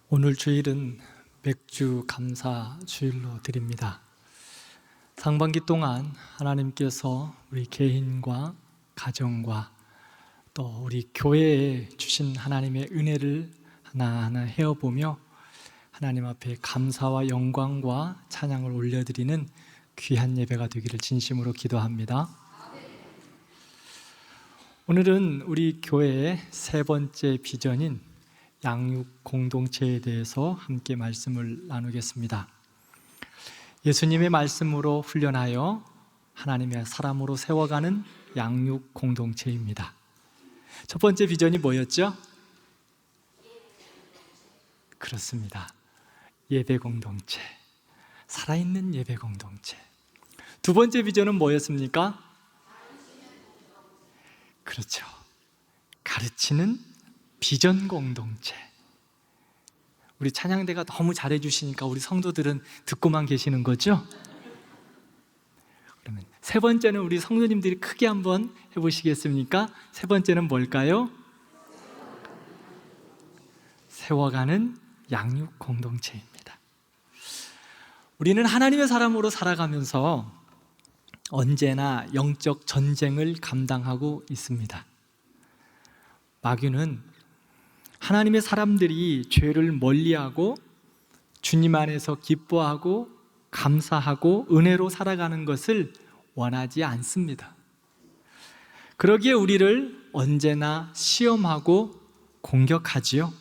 오늘 주일은 맥주 감사 주일로 드립니다. 상반기 동안 하나님께서 우리 개인과 가정과 또 우리 교회에 주신 하나님의 은혜를 하나하나 헤어보며 하나님 앞에 감사와 영광과 찬양을 올려드리는 귀한 예배가 되기를 진심으로 기도합니다. 오늘은 우리 교회의 세 번째 비전인 양육 공동체에 대해서 함께 말씀을 나누겠습니다. 예수님의 말씀으로 훈련하여 하나님의 사람으로 세워가는 양육 공동체입니다. 첫 번째 비전이 뭐였죠? 그렇습니다. 예배 공동체, 살아있는 예배 공동체. 두 번째 비전은 뭐였습니까? 그렇죠. 가르치는 비전 공동체. 우리 찬양대가 너무 잘해주시니까 우리 성도들은 듣고만 계시는 거죠? 그러면 세 번째는 우리 성도님들이 크게 한번 해보시겠습니까? 세 번째는 뭘까요? 세워가는 양육 공동체입니다. 우리는 하나님의 사람으로 살아가면서 언제나 영적 전쟁을 감당하고 있습니다. 마귀는 하나님의 사람들이 죄를 멀리하고 주님 안에서 기뻐하고 감사하고 은혜로 살아가는 것을 원하지 않습니다. 그러기에 우리를 언제나 시험하고 공격하지요.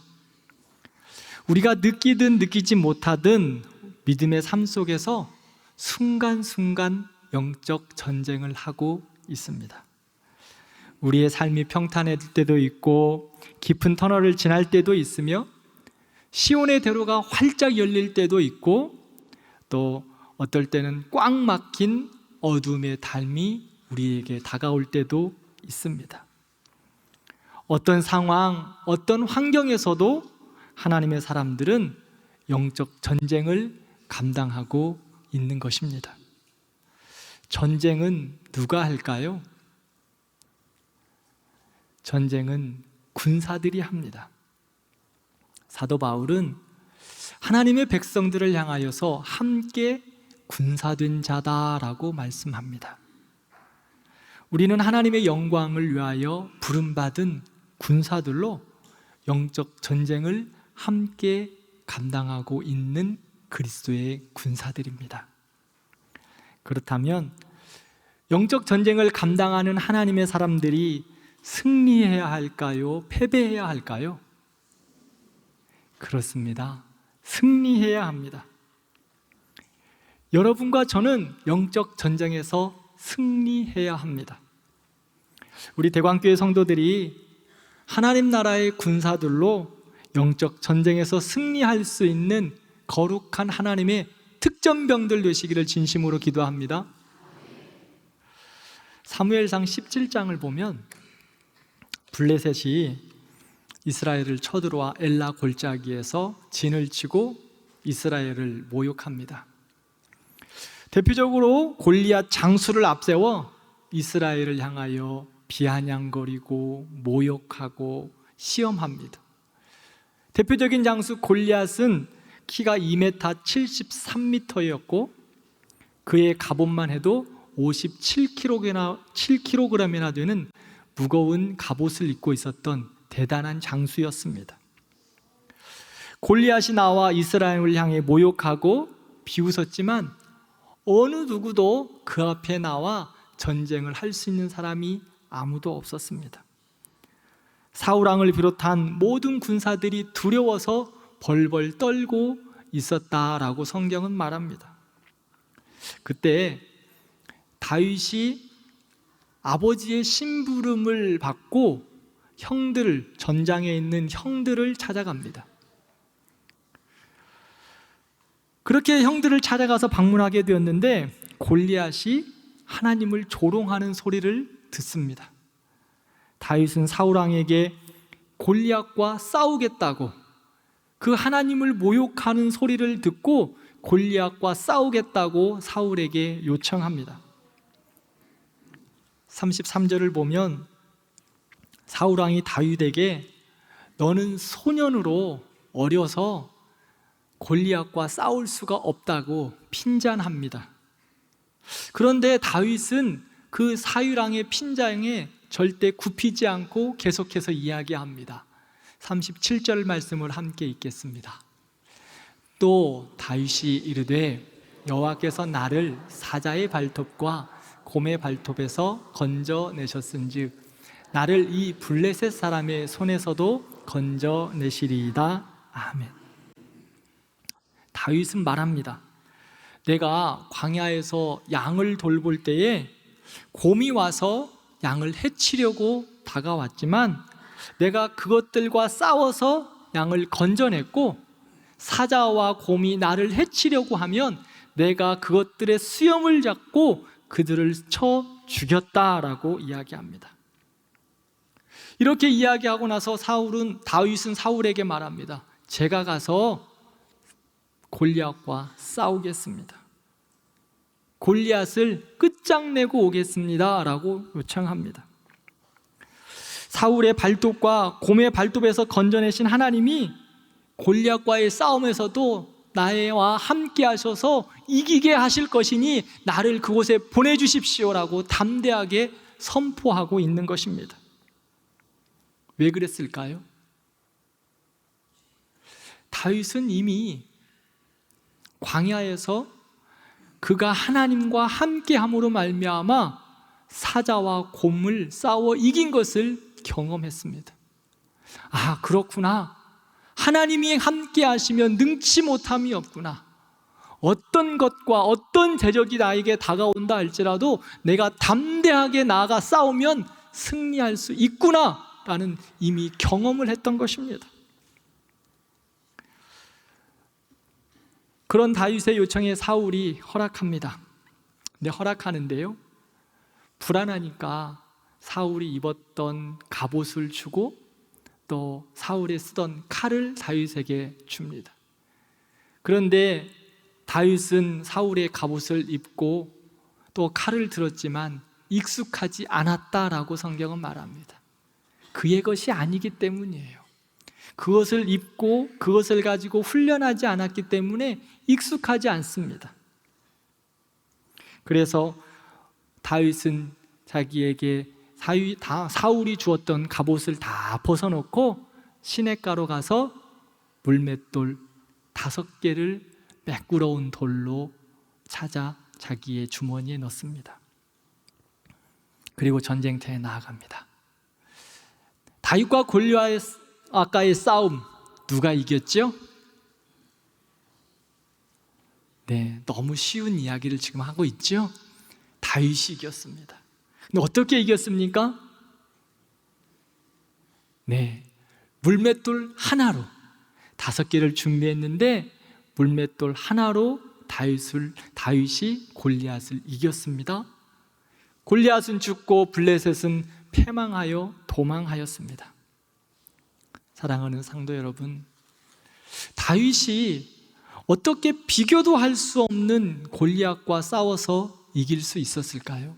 우리가 느끼든 느끼지 못하든 믿음의 삶 속에서 순간순간 영적 전쟁을 하고 있습니다. 우리의 삶이 평탄해질 때도 있고 깊은 터널을 지날 때도 있으며 시온의 대로가 활짝 열릴 때도 있고 또 어떨 때는 꽉 막힌 어둠의 달미 우리에게 다가올 때도 있습니다. 어떤 상황, 어떤 환경에서도 하나님의 사람들은 영적 전쟁을 감당하고 있는 것입니다. 전쟁은 누가 할까요? 전쟁은 군사들이 합니다. 사도 바울은 하나님의 백성들을 향하여서 함께 군사된 자다라고 말씀합니다. 우리는 하나님의 영광을 위하여 부름받은 군사들로 영적 전쟁을 함께 감당하고 있는 그리스도의 군사들입니다. 그렇다면 영적 전쟁을 감당하는 하나님의 사람들이 승리해야 할까요? 패배해야 할까요? 그렇습니다. 승리해야 합니다. 여러분과 저는 영적 전쟁에서 승리해야 합니다. 우리 대광교회 성도들이 하나님 나라의 군사들로 영적 전쟁에서 승리할 수 있는 거룩한 하나님의 특전병들 되시기를 진심으로 기도합니다. 사무엘상 17장을 보면 블레셋이 이스라엘을 쳐들어와 엘라 골짜기에서 진을 치고 이스라엘을 모욕합니다. 대표적으로 골리앗 장수를 앞세워 이스라엘을 향하여 비아냥거리고 모욕하고 시험합니다. 대표적인 장수 골리앗은 키가 2m 73m였고 그의 갑옷만 해도 57kg이나 되는 무거운 갑옷을 입고 있었던 대단한 장수였습니다. 골리앗이 나와 이스라엘을 향해 모욕하고 비웃었지만 어느 누구도 그 앞에 나와 전쟁을 할 수 있는 사람이 아무도 없었습니다. 사울왕을 비롯한 모든 군사들이 두려워서 벌벌 떨고 있었다라고 성경은 말합니다. 그때 다윗이 아버지의 심부름을 받고 전장에 있는 형들을 찾아갑니다. 그렇게 형들을 찾아가서 방문하게 되었는데 골리앗이 하나님을 조롱하는 소리를 듣습니다. 다윗은 사울왕에게 골리앗과 싸우겠다고 그 하나님을 모욕하는 소리를 듣고 골리앗과 싸우겠다고 사울에게 요청합니다. 33절을 보면 사울왕이 다윗에게 너는 소년으로 어려서 골리앗과 싸울 수가 없다고 핀잔합니다. 그런데 다윗은 그 사유랑의 핀잔에 절대 굽히지 않고 계속해서 이야기합니다. 37절 말씀을 함께 읽겠습니다. 또 다윗이 이르되 여호와께서 나를 사자의 발톱과 곰의 발톱에서 건져내셨은즉 나를 이 블레셋 사람의 손에서도 건져내시리이다. 아멘. 다윗은 말합니다. 내가 광야에서 양을 돌볼 때에 곰이 와서 양을 해치려고 다가왔지만 내가 그것들과 싸워서 양을 건져냈고, 사자와 곰이 나를 해치려고 하면 내가 그것들의 수염을 잡고 그들을 쳐 죽였다라고 이야기합니다. 이렇게 이야기하고 나서 다윗은 사울에게 말합니다. 제가 가서 골리앗과 싸우겠습니다. 골리앗을 끝장내고 오겠습니다 라고 요청합니다. 사울의 발톱과 곰의 발톱에서 건져내신 하나님이 골리앗과의 싸움에서도 나와 함께 하셔서 이기게 하실 것이니 나를 그곳에 보내주십시오라고 담대하게 선포하고 있는 것입니다. 왜 그랬을까요? 다윗은 이미 광야에서 그가 하나님과 함께함으로 말미암아 사자와 곰을 싸워 이긴 것을 경험했습니다. 아, 그렇구나. 하나님이 함께 하시면 능치 못함이 없구나. 어떤 것과 어떤 대적이 나에게 다가온다 할지라도 내가 담대하게 나아가 싸우면 승리할 수 있구나 라는 이미 경험을 했던 것입니다. 그런 다윗의 요청에 사울이 허락합니다. 근데 허락하는데요, 불안하니까 사울이 입었던 갑옷을 주고 또 사울이 쓰던 칼을 다윗에게 줍니다. 그런데 다윗은 사울의 갑옷을 입고 또 칼을 들었지만 익숙하지 않았다라고 성경은 말합니다. 그의 것이 아니기 때문이에요. 그것을 입고 그것을 가지고 훈련하지 않았기 때문에 익숙하지 않습니다. 그래서 다윗은 자기에게 사울이 주었던 갑옷을 다 벗어놓고 시냇가로 가서 물맷돌 5개를 매끄러운 돌로 찾아 자기의 주머니에 넣습니다. 그리고 전쟁터에 나아갑니다. 다윗과 골리앗과의 싸움, 누가 이겼죠? 네, 너무 쉬운 이야기를 지금 하고 있죠? 다윗이 이겼습니다. 근데 어떻게 이겼습니까? 네, 물맷돌 하나로 5개를 준비했는데 물맷돌 하나로 다윗이 골리앗을 이겼습니다. 골리앗은 죽고 블레셋은 패망하여 도망하였습니다. 사랑하는 성도 여러분, 다윗이 어떻게 비교도 할 수 없는 골리앗과 싸워서 이길 수 있었을까요?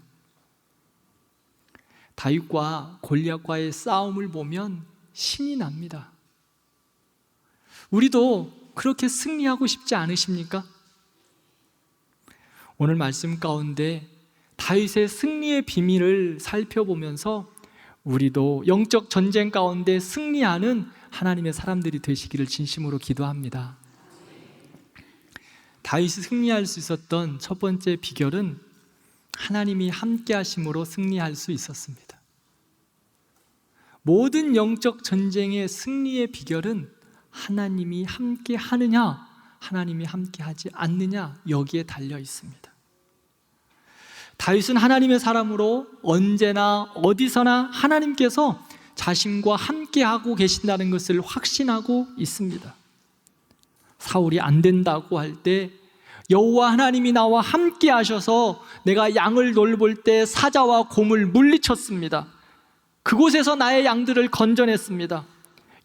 다윗과 골리앗과의 싸움을 보면 신이 납니다. 우리도 그렇게 승리하고 싶지 않으십니까? 오늘 말씀 가운데 다윗의 승리의 비밀을 살펴보면서 우리도 영적 전쟁 가운데 승리하는 하나님의 사람들이 되시기를 진심으로 기도합니다. 다윗이 승리할 수 있었던 첫 번째 비결은 하나님이 함께 하심으로 승리할 수 있었습니다. 모든 영적 전쟁의 승리의 비결은 하나님이 함께 하느냐, 하나님이 함께 하지 않느냐, 여기에 달려 있습니다. 다윗은 하나님의 사람으로 언제나 어디서나 하나님께서 자신과 함께하고 계신다는 것을 확신하고 있습니다. 사울이 안 된다고 할 때 여호와 하나님이 나와 함께 하셔서 내가 양을 돌볼 때 사자와 곰을 물리쳤습니다. 그곳에서 나의 양들을 건져냈습니다.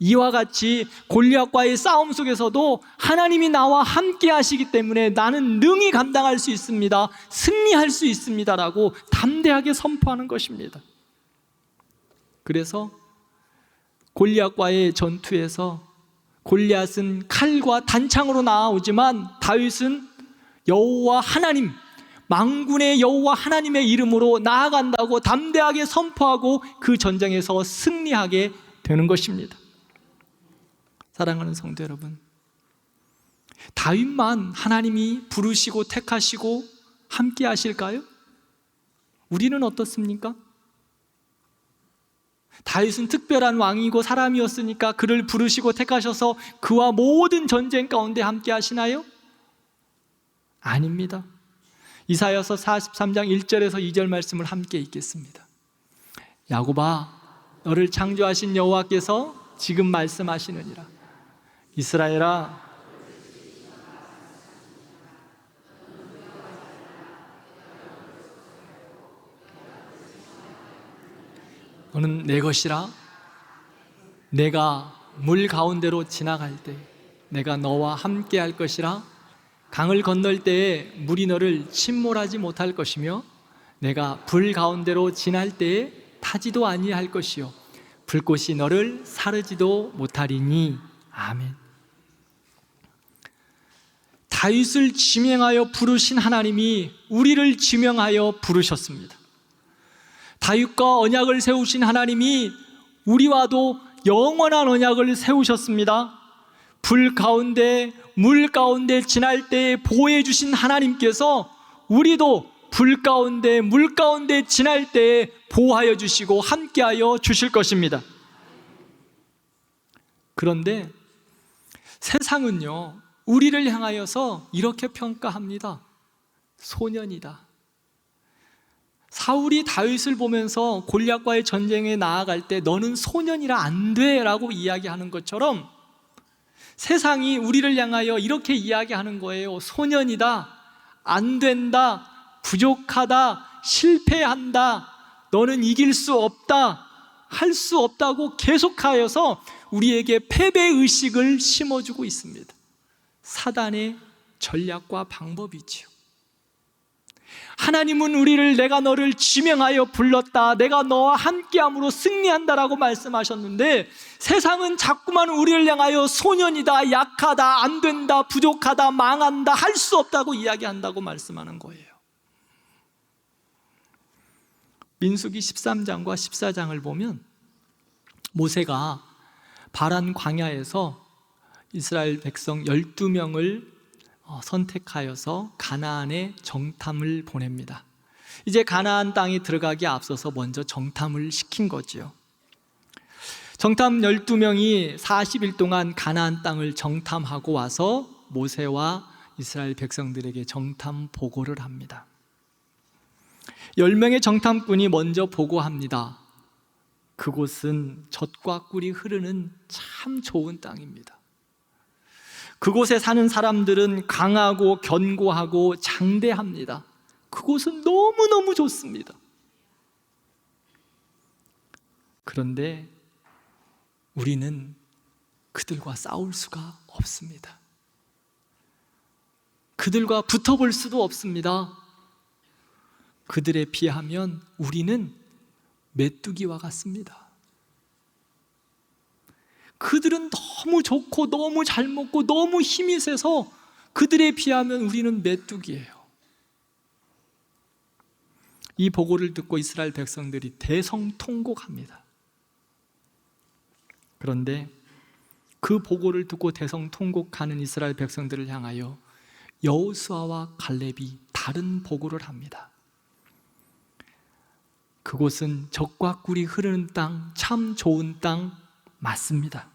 이와 같이 골리앗과의 싸움 속에서도 하나님이 나와 함께 하시기 때문에 나는 능히 감당할 수 있습니다. 승리할 수 있습니다라고 담대하게 선포하는 것입니다. 그래서 골리앗과의 전투에서 골리앗은 칼과 단창으로 나아오지만 다윗은 여호와 하나님, 만군의 여호와 하나님의 이름으로 나아간다고 담대하게 선포하고 그 전쟁에서 승리하게 되는 것입니다. 사랑하는 성도 여러분, 다윗만 하나님이 부르시고 택하시고 함께 하실까요? 우리는 어떻습니까? 다윗은 특별한 왕이고 사람이었으니까 그를 부르시고 택하셔서 그와 모든 전쟁 가운데 함께 하시나요? 아닙니다. 이사야서 43장 1절에서 2절 말씀을 함께 읽겠습니다. 야곱아, 너를 창조하신 여호와께서 지금 말씀하시느니라. 이스라엘아, 너는 내 것이라. 내가 물 가운데로 지나갈 때 내가 너와 함께 할 것이라. 강을 건널 때에 물이 너를 침몰하지 못할 것이며 내가 불 가운데로 지날 때에 타지도 아니할 것이요 불꽃이 너를 사르지도 못하리니. 아멘. 다윗을 지명하여 부르신 하나님이 우리를 지명하여 부르셨습니다. 다윗과 언약을 세우신 하나님이 우리와도 영원한 언약을 세우셨습니다. 불 가운데 물 가운데 지날 때 보호해 주신 하나님께서 우리도 불 가운데 물 가운데 지날 때 보호하여 주시고 함께하여 주실 것입니다. 그런데 세상은요, 우리를 향하여서 이렇게 평가합니다. 소년이다. 사울이 다윗을 보면서 골리앗과의 전쟁에 나아갈 때 너는 소년이라 안 돼 라고 이야기하는 것처럼 세상이 우리를 향하여 이렇게 이야기하는 거예요. 소년이다, 안 된다, 부족하다, 실패한다, 너는 이길 수 없다, 할 수 없다고 계속하여서 우리에게 패배의식을 심어주고 있습니다. 사단의 전략과 방법이지요. 하나님은 우리를 내가 너를 지명하여 불렀다, 내가 너와 함께함으로 승리한다라고 말씀하셨는데 세상은 자꾸만 우리를 향하여 소년이다, 약하다, 안 된다, 부족하다, 망한다, 할 수 없다고 이야기한다고 말씀하는 거예요. 민수기 13장과 14장을 보면 모세가 바란 광야에서 이스라엘 백성 12명을 선택하여서 가나안에 정탐을 보냅니다. 이제 가나안 땅에 들어가기 앞서서 먼저 정탐을 시킨 거지요. 정탐 12명이 40일 동안 가나안 땅을 정탐하고 와서 모세와 이스라엘 백성들에게 정탐 보고를 합니다. 10명의 정탐꾼이 먼저 보고합니다. 그곳은 젖과 꿀이 흐르는 참 좋은 땅입니다. 그곳에 사는 사람들은 강하고 견고하고 장대합니다. 그곳은 너무너무 좋습니다. 그런데 우리는 그들과 싸울 수가 없습니다. 그들과 붙어볼 수도 없습니다. 그들에 비하면 우리는 메뚜기와 같습니다. 그들은 너무 좋고 너무 잘 먹고 너무 힘이 세서 그들에 비하면 우리는 메뚜기예요. 이 보고를 듣고 이스라엘 백성들이 대성통곡합니다. 그런데 그 보고를 듣고 대성통곡하는 이스라엘 백성들을 향하여 여호수아와 갈렙이 다른 보고를 합니다. 그곳은 젖과 꿀이 흐르는 땅, 참 좋은 땅 맞습니다.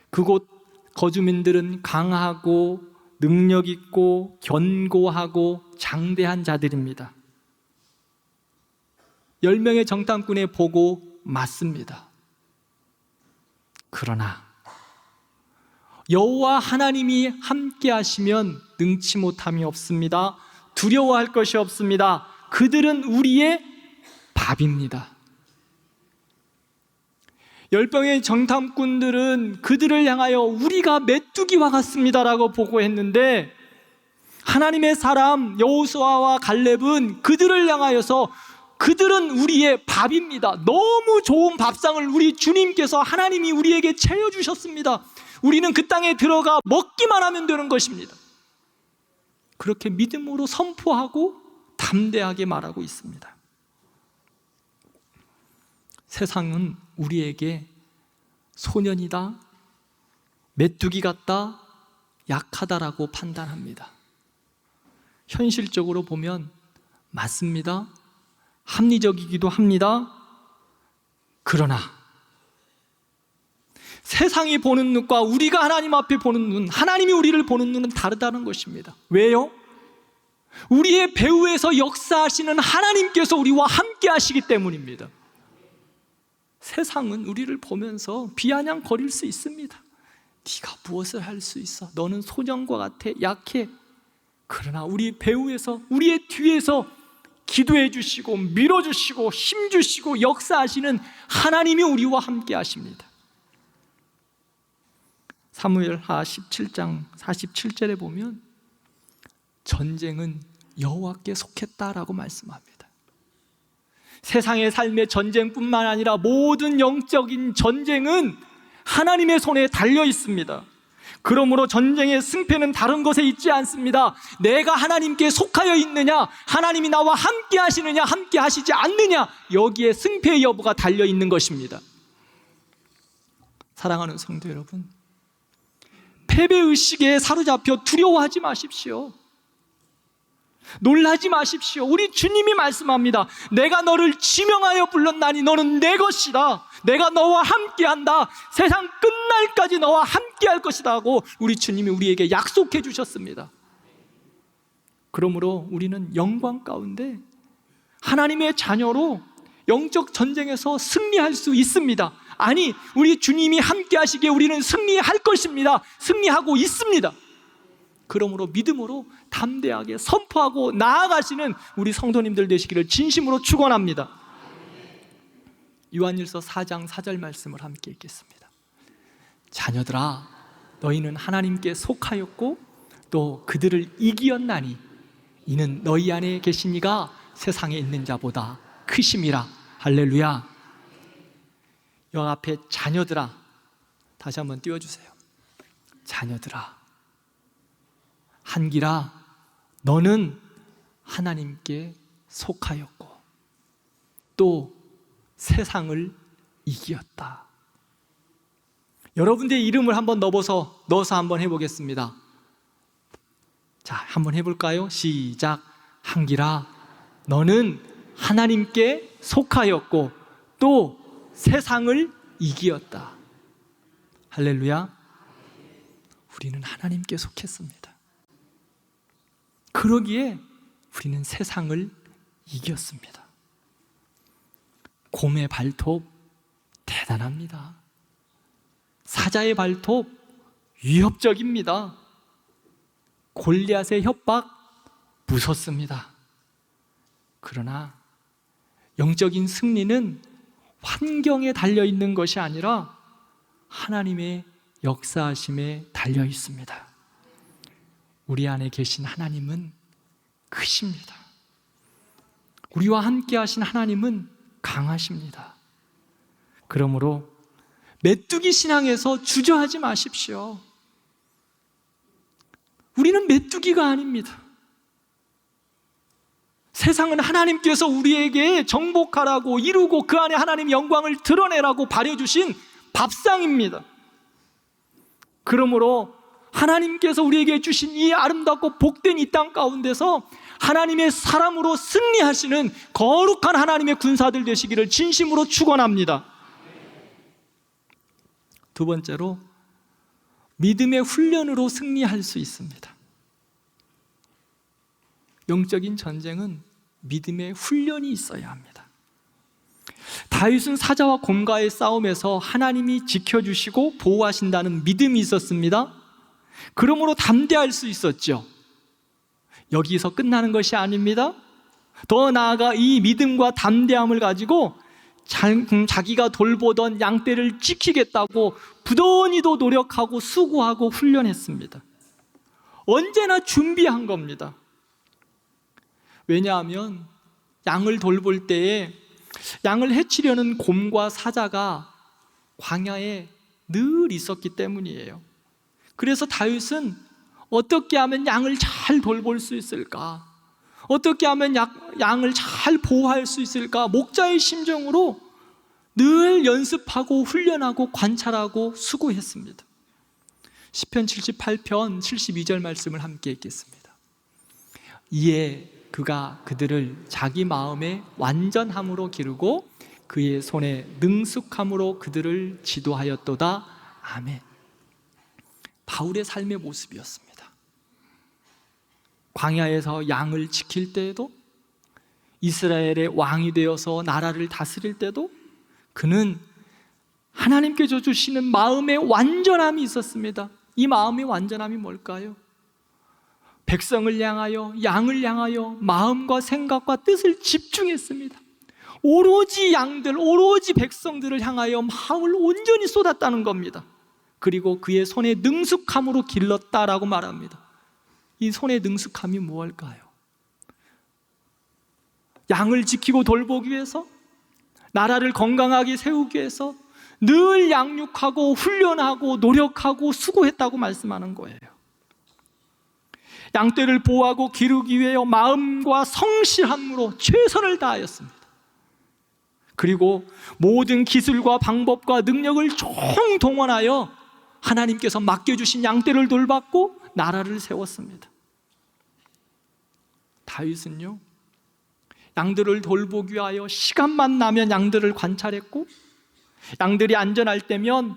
그곳 거주민들은 강하고 능력 있고 견고하고 장대한 자들입니다. 10명의 정탐꾼의 보고 맞습니다. 그러나 여호와 하나님이 함께 하시면 능치 못함이 없습니다. 두려워할 것이 없습니다. 그들은 우리의 밥입니다. 10명의 정탐꾼들은 그들을 향하여 우리가 메뚜기와 같습니다라고 보고했는데 하나님의 사람 여호수아와 갈렙은 그들을 향하여서 그들은 우리의 밥입니다. 너무 좋은 밥상을 우리 주님께서 하나님이 우리에게 차려주셨습니다. 우리는 그 땅에 들어가 먹기만 하면 되는 것입니다. 그렇게 믿음으로 선포하고 담대하게 말하고 있습니다. 세상은 우리에게 소년이다, 메뚜기 같다, 약하다라고 판단합니다. 현실적으로 보면 맞습니다. 합리적이기도 합니다. 그러나 세상이 보는 눈과 우리가 하나님 앞에 보는 눈, 하나님이 우리를 보는 눈은 다르다는 것입니다. 왜요? 우리의 배후에서 역사하시는 하나님께서 우리와 함께 하시기 때문입니다. 세상은 우리를 보면서 비아냥거릴 수 있습니다. 네가 무엇을 할 수 있어? 너는 소년과 같아, 약해. 그러나 우리 배후에서, 우리의 뒤에서 기도해 주시고 밀어주시고 힘주시고 역사하시는 하나님이 우리와 함께 하십니다. 사무엘하 17장 47절에 보면 전쟁은 여호와께 속했다라고 말씀합니다. 세상의 삶의 전쟁뿐만 아니라 모든 영적인 전쟁은 하나님의 손에 달려 있습니다. 그러므로 전쟁의 승패는 다른 것에 있지 않습니다. 내가 하나님께 속하여 있느냐, 하나님이 나와 함께 하시느냐, 함께 하시지 않느냐, 여기에 승패의 여부가 달려 있는 것입니다. 사랑하는 성도 여러분, 패배의식에 사로잡혀 두려워하지 마십시오. 놀라지 마십시오. 우리 주님이 말씀합니다. 내가 너를 지명하여 불렀나니 너는 내 것이다. 내가 너와 함께한다. 세상 끝날까지 너와 함께할 것이다 하고 우리 주님이 우리에게 약속해 주셨습니다. 그러므로 우리는 영광 가운데 하나님의 자녀로 영적 전쟁에서 승리할 수 있습니다. 아니, 우리 주님이 함께 하시기에 우리는 승리할 것입니다. 승리하고 있습니다. 그러므로 믿음으로 담대하게 선포하고 나아가시는 우리 성도님들 되시기를 진심으로 축원합니다. 요한일서 4장 4절 말씀을 함께 읽겠습니다. 자녀들아, 너희는 하나님께 속하였고 또 그들을 이기었나니 이는 너희 안에 계신 이가 세상에 있는 자보다 크심이라. 할렐루야. 여 앞에 자녀들아, 다시 한번 띄워주세요. 자녀들아, 한길아, 너는 하나님께 속하였고 또 세상을 이기었다. 여러분들의 이름을 한번 넣어서 한번 해보겠습니다. 자, 한번 해볼까요? 시작. 한길아, 너는 하나님께 속하였고 또 세상을 이기었다. 할렐루야. 우리는 하나님께 속했습니다. 그러기에 우리는 세상을 이겼습니다. 곰의 발톱 대단합니다. 사자의 발톱 위협적입니다. 골리앗의 협박 무섭습니다. 그러나 영적인 승리는 환경에 달려 있는 것이 아니라 하나님의 역사하심에 달려 있습니다. 우리 안에 계신 하나님은 크십니다. 우리와 함께 하신 하나님은 강하십니다. 그러므로 메뚜기 신앙에서 주저하지 마십시오. 우리는 메뚜기가 아닙니다. 세상은 하나님께서 우리에게 정복하라고 이루고 그 안에 하나님의 영광을 드러내라고 발여주신 밥상입니다. 그러므로 하나님께서 우리에게 주신 이 아름답고 복된 이 땅 가운데서 하나님의 사람으로 승리하시는 거룩한 하나님의 군사들 되시기를 진심으로 축원합니다. 두 번째로, 믿음의 훈련으로 승리할 수 있습니다. 영적인 전쟁은 믿음의 훈련이 있어야 합니다. 다윗은 사자와 곰과의 싸움에서 하나님이 지켜주시고 보호하신다는 믿음이 있었습니다. 그러므로 담대할 수 있었죠. 여기서 끝나는 것이 아닙니다. 더 나아가 이 믿음과 담대함을 가지고 자기가 돌보던 양떼를 지키겠다고 부단히도 노력하고 수고하고 훈련했습니다. 언제나 준비한 겁니다. 왜냐하면 양을 돌볼 때에 양을 해치려는 곰과 사자가 광야에 늘 있었기 때문이에요. 그래서 다윗은 어떻게 하면 양을 잘 돌볼 수 있을까? 어떻게 하면 양을 잘 보호할 수 있을까? 목자의 심정으로 늘 연습하고 훈련하고 관찰하고 수고했습니다. 시편 78편 72절 말씀을 함께 읽겠습니다. 이에 그가 그들을 자기 마음에 완전함으로 기르고 그의 손에 능숙함으로 그들을 지도하였도다. 아멘. 바울의 삶의 모습이었습니다. 광야에서 양을 지킬 때에도, 이스라엘의 왕이 되어서 나라를 다스릴 때도 그는 하나님께서 주시는 마음의 완전함이 있었습니다. 이 마음의 완전함이 뭘까요? 백성을 향하여, 양을 향하여 마음과 생각과 뜻을 집중했습니다. 오로지 양들, 오로지 백성들을 향하여 마음을 온전히 쏟았다는 겁니다. 그리고 그의 손에 능숙함으로 길렀다라고 말합니다. 이 손의 능숙함이 무엇일까요? 양을 지키고 돌보기 위해서, 나라를 건강하게 세우기 위해서 늘 양육하고 훈련하고 노력하고 수고했다고 말씀하는 거예요. 양떼를 보호하고 기르기 위해 마음과 성실함으로 최선을 다하였습니다. 그리고 모든 기술과 방법과 능력을 총동원하여 하나님께서 맡겨주신 양떼를 돌봤고 나라를 세웠습니다. 다윗은요, 양들을 돌보기 위하여 시간만 나면 양들을 관찰했고, 양들이 안전할 때면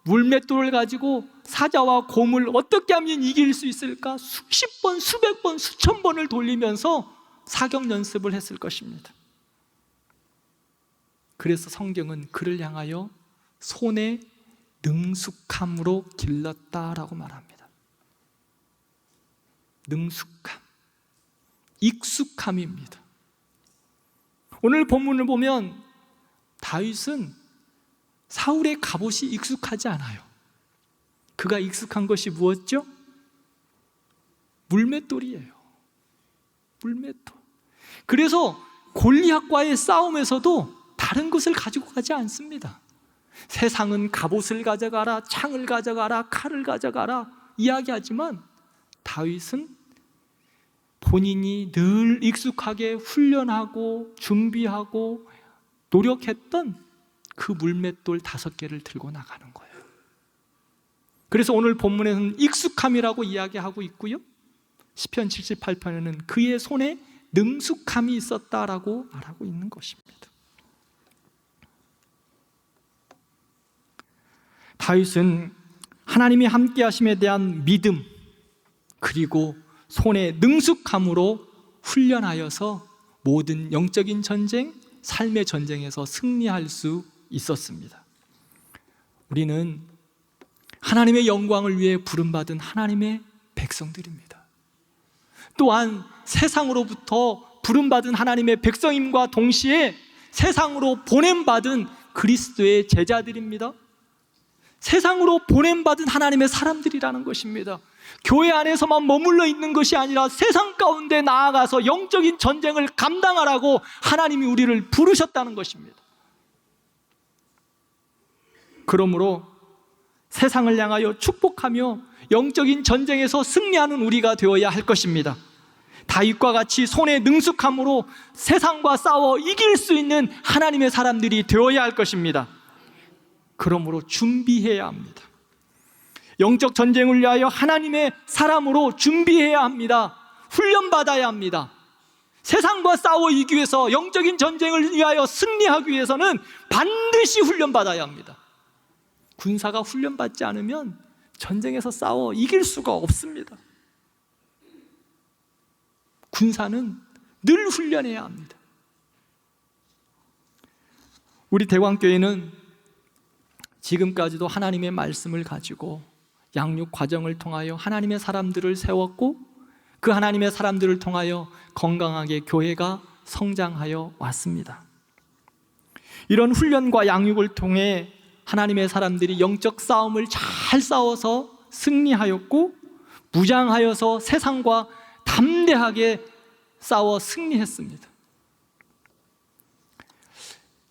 물맷돌을 가지고 사자와 곰을 어떻게 하면 이길 수 있을까 수십 번, 수백 번, 수천 번을 돌리면서 사격 연습을 했을 것입니다. 그래서 성경은 그를 향하여 손에 능숙함으로 길렀다라고 말합니다. 능숙함, 익숙함입니다. 오늘 본문을 보면 다윗은 사울의 갑옷이 익숙하지 않아요. 그가 익숙한 것이 무엇죠? 물맷돌이에요. 물맷돌. 그래서 골리앗과의 싸움에서도 다른 것을 가지고 가지 않습니다. 세상은 갑옷을 가져가라, 창을 가져가라, 칼을 가져가라 이야기하지만 다윗은 본인이 늘 익숙하게 훈련하고 준비하고 노력했던 그 물맷돌 5개를 들고 나가는 거예요. 그래서 오늘 본문에는 익숙함이라고 이야기하고 있고요, 시편 78편에는 그의 손에 능숙함이 있었다라고 말하고 있는 것입니다. 다윗은 하나님이 함께 하심에 대한 믿음, 그리고 손에 능숙함으로 훈련하여서 모든 영적인 전쟁, 삶의 전쟁에서 승리할 수 있었습니다. 우리는 하나님의 영광을 위해 부름받은 하나님의 백성들입니다. 또한 세상으로부터 부름받은 하나님의 백성임과 동시에 세상으로 보냄받은 그리스도의 제자들입니다. 세상으로 보냄받은 하나님의 사람들이라는 것입니다. 교회 안에서만 머물러 있는 것이 아니라 세상 가운데 나아가서 영적인 전쟁을 감당하라고 하나님이 우리를 부르셨다는 것입니다. 그러므로 세상을 향하여 축복하며 영적인 전쟁에서 승리하는 우리가 되어야 할 것입니다. 다윗과 같이 손에 능숙함으로 세상과 싸워 이길 수 있는 하나님의 사람들이 되어야 할 것입니다. 그러므로 준비해야 합니다. 영적 전쟁을 위하여 하나님의 사람으로 준비해야 합니다. 훈련받아야 합니다. 세상과 싸워 이기기 위해서, 영적인 전쟁을 위하여 승리하기 위해서는 반드시 훈련받아야 합니다. 군사가 훈련받지 않으면 전쟁에서 싸워 이길 수가 없습니다. 군사는 늘 훈련해야 합니다. 우리 대광교회는 지금까지도 하나님의 말씀을 가지고 양육 과정을 통하여 하나님의 사람들을 세웠고, 그 하나님의 사람들을 통하여 건강하게 교회가 성장하여 왔습니다. 이런 훈련과 양육을 통해 하나님의 사람들이 영적 싸움을 잘 싸워서 승리하였고, 무장하여서 세상과 담대하게 싸워 승리했습니다.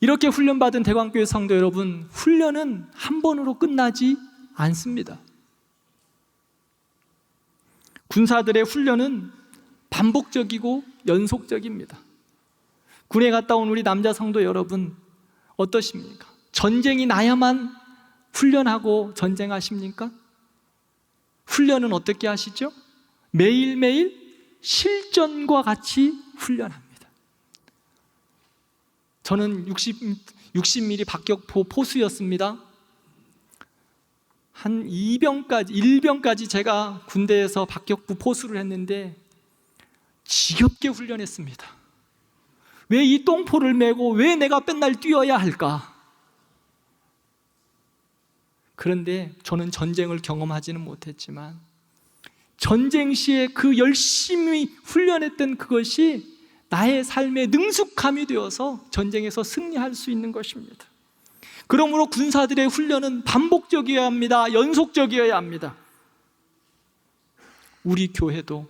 이렇게 훈련받은 대광교회 성도 여러분, 훈련은 한 번으로 끝나지 않습니다. 군사들의 훈련은 반복적이고 연속적입니다. 군에 갔다 온 우리 남자 성도 여러분 어떠십니까? 전쟁이 나야만 훈련하고 전쟁하십니까? 훈련은 어떻게 하시죠? 매일매일 실전과 같이 훈련합니다. 저는 60mm 박격포 포수였습니다. 한 1병까지 제가 군대에서 박격포 포수를 했는데 지겹게 훈련했습니다. 왜 이 똥포를 메고 왜 내가 맨날 뛰어야 할까? 그런데 저는 전쟁을 경험하지는 못했지만 전쟁 시에 그 열심히 훈련했던 그것이 나의 삶의 능숙함이 되어서 전쟁에서 승리할 수 있는 것입니다. 그러므로 군사들의 훈련은 반복적이어야 합니다. 연속적이어야 합니다. 우리 교회도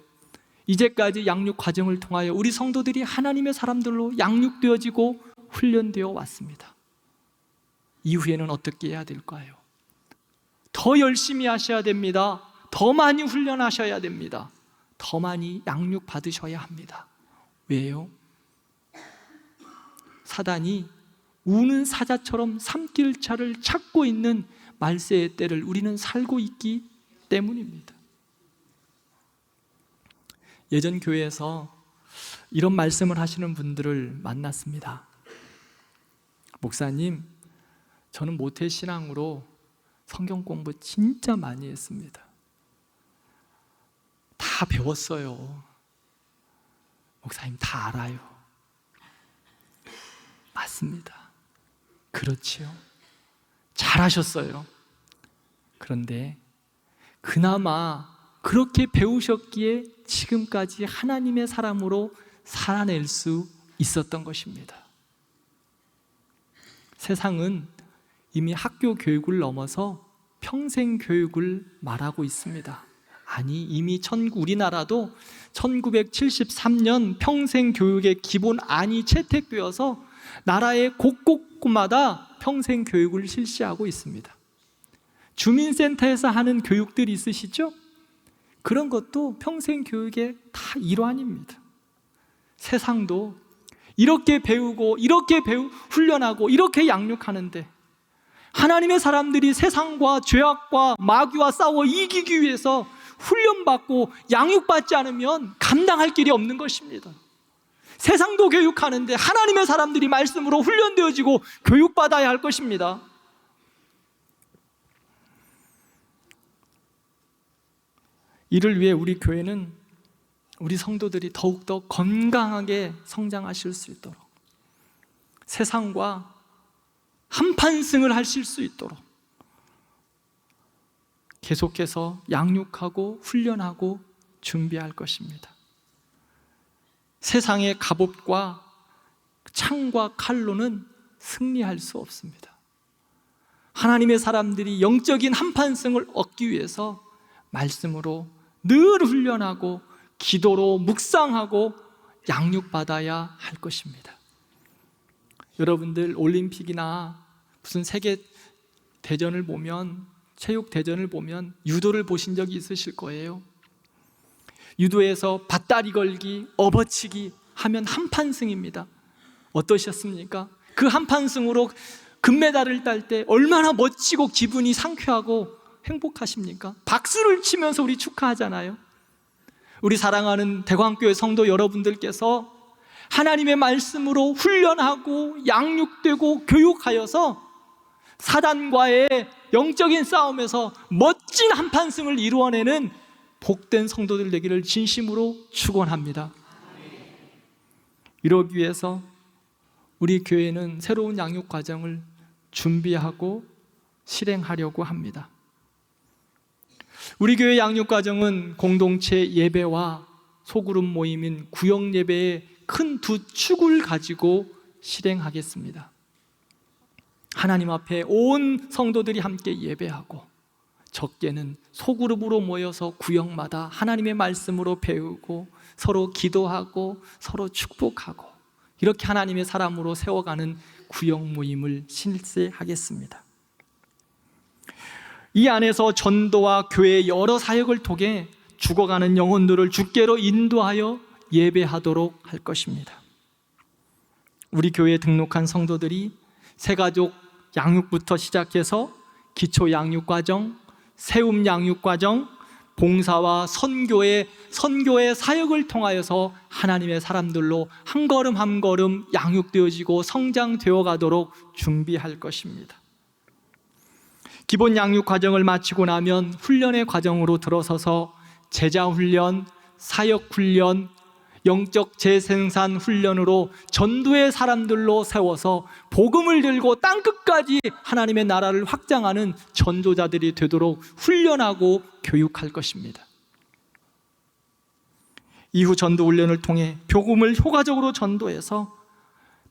이제까지 양육 과정을 통하여 우리 성도들이 하나님의 사람들로 양육되어지고 훈련되어 왔습니다. 이후에는 어떻게 해야 될까요? 더 열심히 하셔야 됩니다. 더 많이 훈련하셔야 됩니다. 더 많이 양육 받으셔야 합니다. 왜요? 사단이 우는 사자처럼 삼킬차를 찾고 있는 말세의 때를 우리는 살고 있기 때문입니다. 예전 교회에서 이런 말씀을 하시는 분들을 만났습니다. 목사님, 저는 모태신앙으로 성경 공부 진짜 많이 했습니다. 다 배웠어요. 목사님 다 알아요. 맞습니다. 그렇지요. 잘하셨어요. 그런데 그나마 그렇게 배우셨기에 지금까지 하나님의 사람으로 살아낼 수 있었던 것입니다. 세상은 이미 학교 교육을 넘어서 평생 교육을 말하고 있습니다. 아니, 이미 우리나라도 1973년 평생 교육의 기본안이 채택되어서 나라의 곳곳마다 평생 교육을 실시하고 있습니다. 주민센터에서 하는 교육들이 있으시죠? 그런 것도 평생 교육의 다 일환입니다. 세상도 이렇게 배우고 이렇게 훈련하고 이렇게 양육하는데 하나님의 사람들이 세상과 죄악과 마귀와 싸워 이기기 위해서 훈련받고 양육받지 않으면 감당할 길이 없는 것입니다. 세상도 교육하는데 하나님의 사람들이 말씀으로 훈련되어지고 교육받아야 할 것입니다. 이를 위해 우리 교회는 우리 성도들이 더욱더 건강하게 성장하실 수 있도록 세상과 한판승을 하실 수 있도록 계속해서 양육하고 훈련하고 준비할 것입니다. 세상의 갑옷과 창과 칼로는 승리할 수 없습니다. 하나님의 사람들이 영적인 한판승을 얻기 위해서 말씀으로 늘 훈련하고 기도로 묵상하고 양육받아야 할 것입니다. 여러분들 올림픽이나 무슨 세계 대전을 보면, 체육 대전을 보면 유도를 보신 적이 있으실 거예요. 유도에서 밧다리 걸기, 업어치기 하면 한판승입니다. 어떠셨습니까? 그 한판승으로 금메달을 딸 때 얼마나 멋지고 기분이 상쾌하고 행복하십니까? 박수를 치면서 우리 축하하잖아요. 우리 사랑하는 대광교회 성도 여러분들께서 하나님의 말씀으로 훈련하고 양육되고 교육하여서 사단과의 영적인 싸움에서 멋진 한판승을 이루어내는 복된 성도들 되기를 진심으로 축원합니다. 이러기 위해서 우리 교회는 새로운 양육 과정을 준비하고 실행하려고 합니다. 우리 교회 양육 과정은 공동체 예배와 소그룹 모임인 구역 예배의 큰 두 축을 가지고 실행하겠습니다. 하나님 앞에 온 성도들이 함께 예배하고 적게는 소그룹으로 모여서 구역마다 하나님의 말씀으로 배우고 서로 기도하고 서로 축복하고 이렇게 하나님의 사람으로 세워가는 구역 모임을 실시하겠습니다. 이 안에서 전도와 교회의 여러 사역을 통해 죽어가는 영혼들을 주께로 인도하여 예배하도록 할 것입니다. 우리 교회에 등록한 성도들이 새가족 양육부터 시작해서 기초 양육과정, 세움 양육과정, 봉사와 선교의 사역을 통하여서 하나님의 사람들로 한 걸음 한 걸음 양육되어지고 성장되어 가도록 준비할 것입니다. 기본 양육 과정을 마치고 나면 훈련의 과정으로 들어서서 제자 훈련, 사역 훈련, 영적 재생산 훈련으로 전도의 사람들로 세워서 복음을 들고 땅끝까지 하나님의 나라를 확장하는 전도자들이 되도록 훈련하고 교육할 것입니다. 이후 전도 훈련을 통해 복음을 효과적으로 전도해서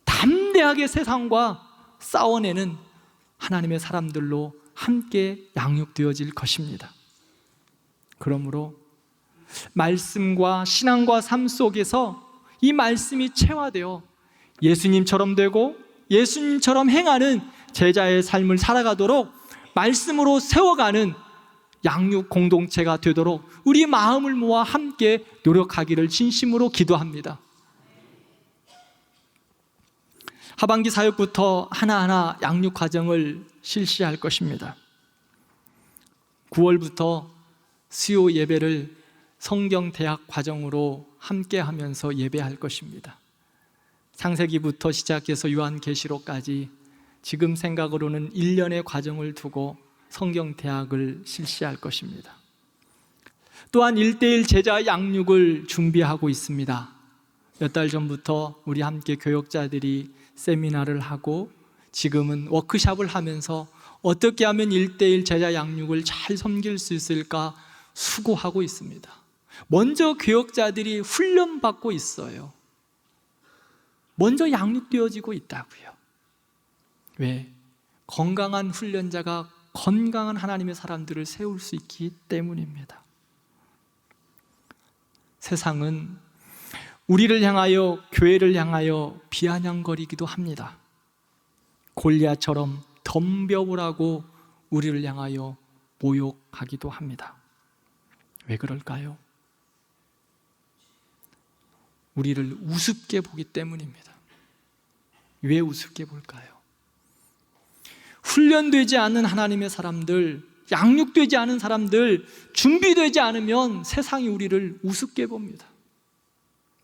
담대하게 세상과 싸워내는 하나님의 사람들로 함께 양육되어질 것입니다. 그러므로 말씀과 신앙과 삶 속에서 이 말씀이 체화되어 예수님처럼 되고 예수님처럼 행하는 제자의 삶을 살아가도록 말씀으로 세워가는 양육 공동체가 되도록 우리 마음을 모아 함께 노력하기를 진심으로 기도합니다. 하반기 사역부터 하나하나 양육 과정을 실시할 것입니다. 9월부터 수요 예배를 성경 대학 과정으로 함께 하면서 예배할 것입니다. 창세기부터 시작해서 요한계시록까지 지금 생각으로는 1년의 과정을 두고 성경 대학을 실시할 것입니다. 또한 1:1 제자 양육을 준비하고 있습니다. 몇 달 전부터 우리 함께 교역자들이 세미나를 하고 지금은 워크숍을 하면서 어떻게 하면 1:1 제자 양육을 잘 섬길 수 있을까 수고하고 있습니다. 먼저 교역자들이 훈련받고 있어요. 먼저 양육되어지고 있다고요. 왜? 건강한 훈련자가 건강한 하나님의 사람들을 세울 수 있기 때문입니다. 세상은 우리를 향하여, 교회를 향하여 비아냥거리기도 합니다. 골리앗처럼 덤벼보라고 우리를 향하여 모욕하기도 합니다. 왜 그럴까요? 우리를 우습게 보기 때문입니다. 왜 우습게 볼까요? 훈련되지 않은 하나님의 사람들, 양육되지 않은 사람들, 준비되지 않으면 세상이 우리를 우습게 봅니다.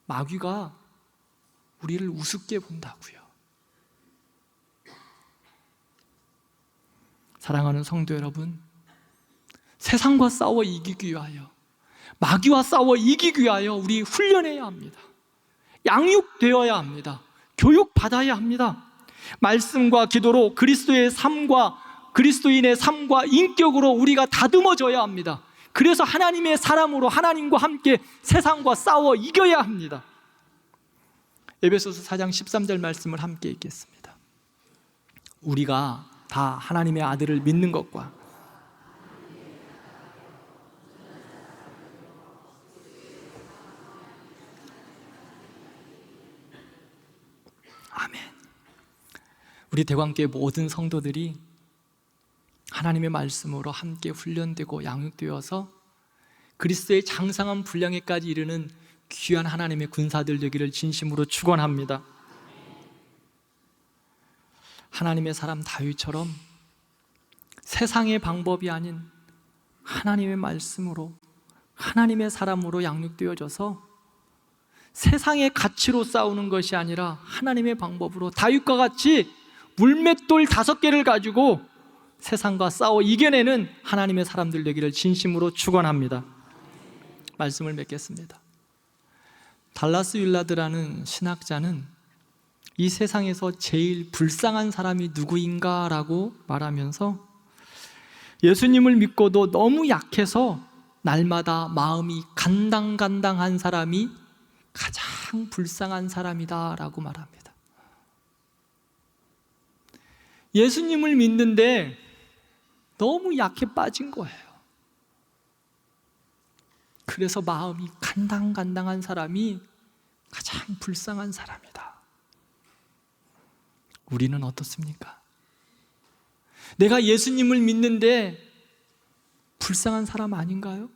마귀가 우리를 우습게 본다고요. 사랑하는 성도 여러분, 세상과 싸워 이기기 위하여, 마귀와 싸워 이기기 위하여 우리 훈련해야 합니다. 양육되어야 합니다. 교육받아야 합니다. 말씀과 기도로 그리스도의 삶과 그리스도인의 삶과 인격으로 우리가 다듬어져야 합니다. 그래서 하나님의 사람으로 하나님과 함께 세상과 싸워 이겨야 합니다. 에베소서 4장 13절 말씀을 함께 읽겠습니다. 우리가 다 하나님의 아들을 믿는 것과 아멘. 우리 대광교회 모든 성도들이 하나님의 말씀으로 함께 훈련되고 양육되어서 그리스도의 장성한 분량에까지 이르는 귀한 하나님의 군사들 되기를 진심으로 축원합니다. 하나님의 사람 다윗처럼 세상의 방법이 아닌 하나님의 말씀으로 하나님의 사람으로 양육되어져서 세상의 가치로 싸우는 것이 아니라 하나님의 방법으로 다윗과 같이 물맷돌 5개를 가지고 세상과 싸워 이겨내는 하나님의 사람들 되기를 진심으로 축원합니다. 말씀을 맺겠습니다. 달라스 윌라드라는 신학자는 이 세상에서 제일 불쌍한 사람이 누구인가 라고 말하면서 예수님을 믿고도 너무 약해서 날마다 마음이 간당간당한 사람이 가장 불쌍한 사람이다 라고 말합니다. 예수님을 믿는데 너무 약해 빠진 거예요. 그래서 마음이 간당간당한 사람이 가장 불쌍한 사람이다. 우리는 어떻습니까? 내가 예수님을 믿는데 불쌍한 사람 아닌가요?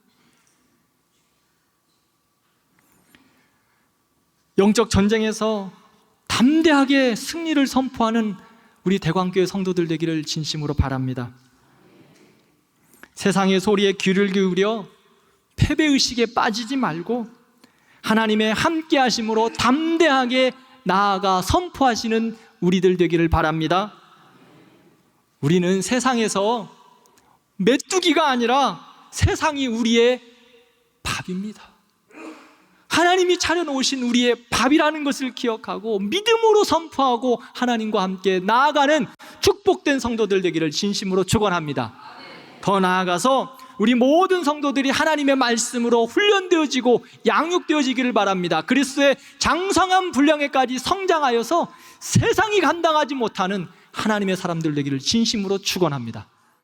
영적 전쟁에서 담대하게 승리를 선포하는 우리 대광교회 성도들 되기를 진심으로 바랍니다. 세상의 소리에 귀를 기울여 패배의식에 빠지지 말고 하나님의 함께하심으로 담대하게 나아가 선포하시는 우리들 되기를 바랍니다. 우리는 세상에서 메뚜기가 아니라 세상이 우리의 밥입니다. 하나님이 차려놓으신 우리의 밥이라는 것을 기억하고 믿음으로 선포하고 하나님과 함께 나아가는 축복된 성도들 되기를 진심으로 축원합니다. 더 나아가서 우리 모든 성도들이 하나님의 말씀으로 훈련되어지고 양육되어지기를 바랍니다. 그리스도의 장성한 분량에까지 성장하여서 세상이 감당하지 못하는 하나님의 사람들 되기를 진심으로 축원합니다.